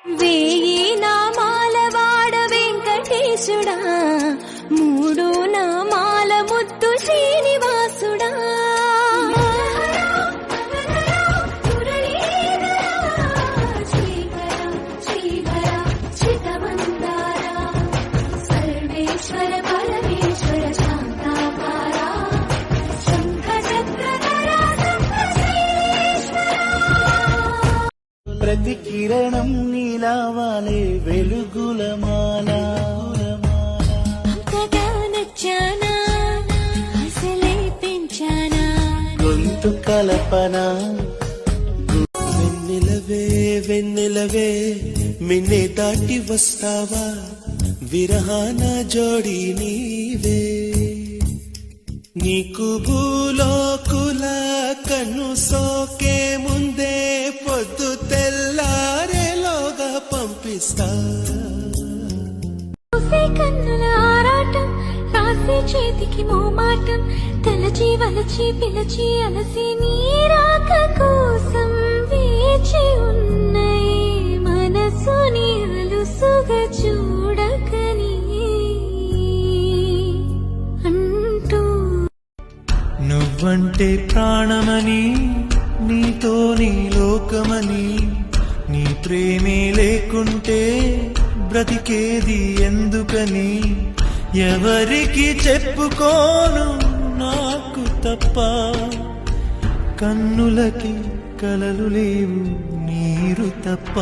వేయి నామాల వాడ వెంకటేశుడా, మూడు నామాల ముద్దు శ్రీనివాసుడా. ప్రతి కిరణం నీలావాలే వెలుగుల మాల. నచ్చానా అసలే పెంచానా గొంతు కలపన. వెన్నెలవే వెన్నెలవే మిన్నే దాటి వస్తావా, విరహాన జోడి నీవే. నీకు భూలోకుల కన్ను సోకే ముందే పొద్దు తెల్లారేలోగా పంపిస్తా. కన్నుల ఆరాటం, రాసే చేతికి మోమాటం, తలచి వలచి పిలచి అలసి నీరాక కోసం వేచి ఉన్నాయి మనసుని అలుసుగా చూడకని అంటూ. నువ్వంటే ప్రాణమని, నీతో నీ లోకమని, నీ ప్రేమే లేకుంటే బ్రతికేది ఎందుకని ఎవరికి చెప్పుకోను నాకు తప్ప. కన్నులకి కలలు లేవు నీరు తప్ప.